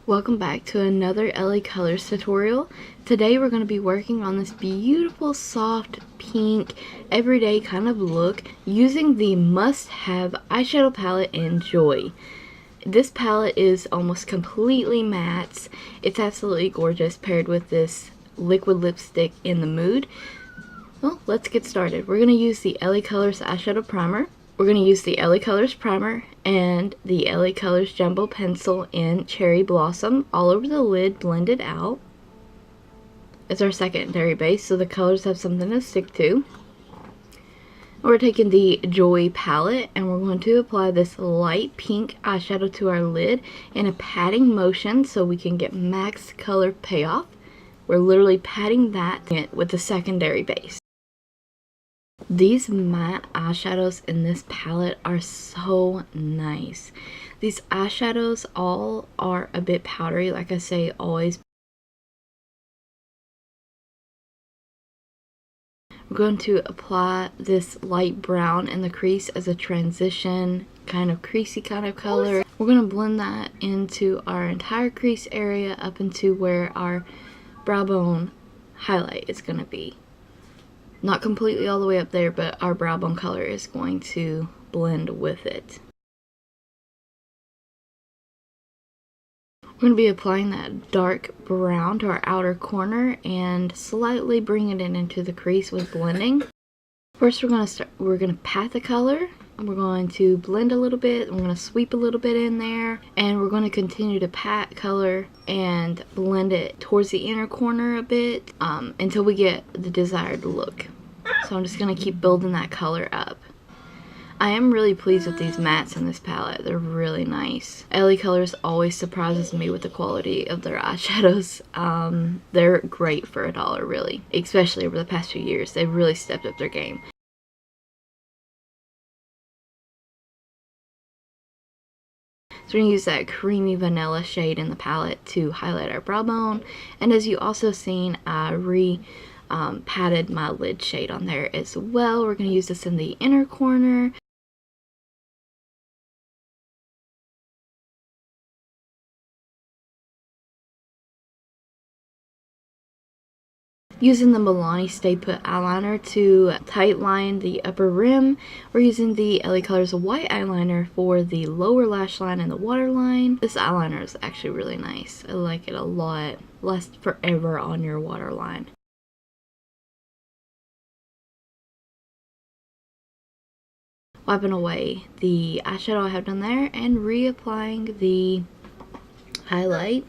Welcome back to another LaColors tutorial. Today we're going to be working on this beautiful soft pink everyday kind of look using the must-have eyeshadow palette in Joy. This palette is almost completely matte. It's absolutely gorgeous paired with this liquid lipstick in the Mood. Well, let's get started. We're going to use the LaColors eyeshadow primer. We're going to use the LaColors primer and the LaColors Jumbo Pencil in Cherry Blossom all over the lid, blended out. It's our secondary base, so the colors have something to stick to. We're taking the Joy palette and we're going to apply this light pink eyeshadow to our lid in a patting motion so we can get max color payoff. We're literally patting that with the secondary base. These matte eyeshadows in this palette are so nice. These eyeshadows all are a bit powdery, like I say always. We're going to apply this light brown in the crease as a transition, kind of creasy kind of color. We're going to blend that into our entire crease area up into where our brow bone highlight is going to be. Not completely all the way up there, but our brow bone color is going to blend with it. We're going to be applying that dark brown to our outer corner and slightly bringing it into the crease with blending. First, we're going to pat the color. We're going to blend a little bit. We're going to sweep a little bit in there, and we're going to continue to pat color and blend it towards the inner corner a bit until we get the desired look. So I'm just going to keep building that color up. I am really pleased with these mattes in this palette. They're really nice. LaColors always surprises me with the quality of their eyeshadows. They're great for $1, really. Especially over the past few years. They've really stepped up their game. So we're going to use that creamy vanilla shade in the palette to highlight our brow bone. And as you also seen, I patted my lid shade on there as well. We're going to use this in the inner corner. Using the Milani Stay Put eyeliner to tight line the upper rim. We're using the LaColors white eyeliner for the lower lash line and the waterline. This eyeliner is actually really nice. I like it a lot. Lasts forever on your waterline. Wiping away the eyeshadow I have done there and reapplying the highlight.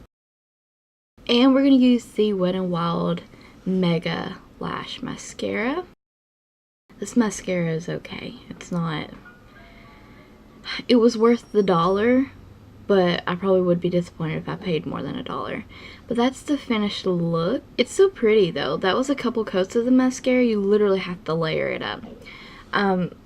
And we're going to use the WetnWild Mega Lash Mascara. This mascara is okay. It's not... It was worth the $1, but I probably would be disappointed if I paid more than $1. But that's the finished look. It's so pretty though. That was a couple coats of the mascara. You literally have to layer it up.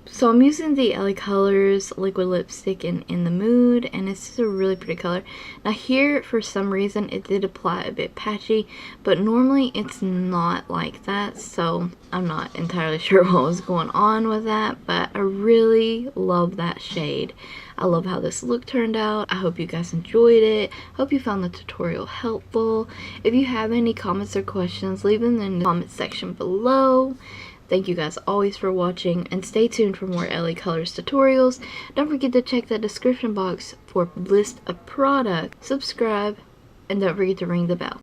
So I'm using the LaColors liquid lipstick in the Mood, and it's just a really pretty color. Now here, for some reason, it did apply a bit patchy, but normally it's not like that, so I'm not entirely sure what was going on with that, but I really love that shade. I love how this look turned out. I hope you guys enjoyed it. Hope you found the tutorial helpful. If you have any comments or questions, leave them in the comment section below. Thank you guys always for watching, and stay tuned for more LaColors tutorials. Don't forget to check that description box for a list of products. Subscribe, and don't forget to ring the bell.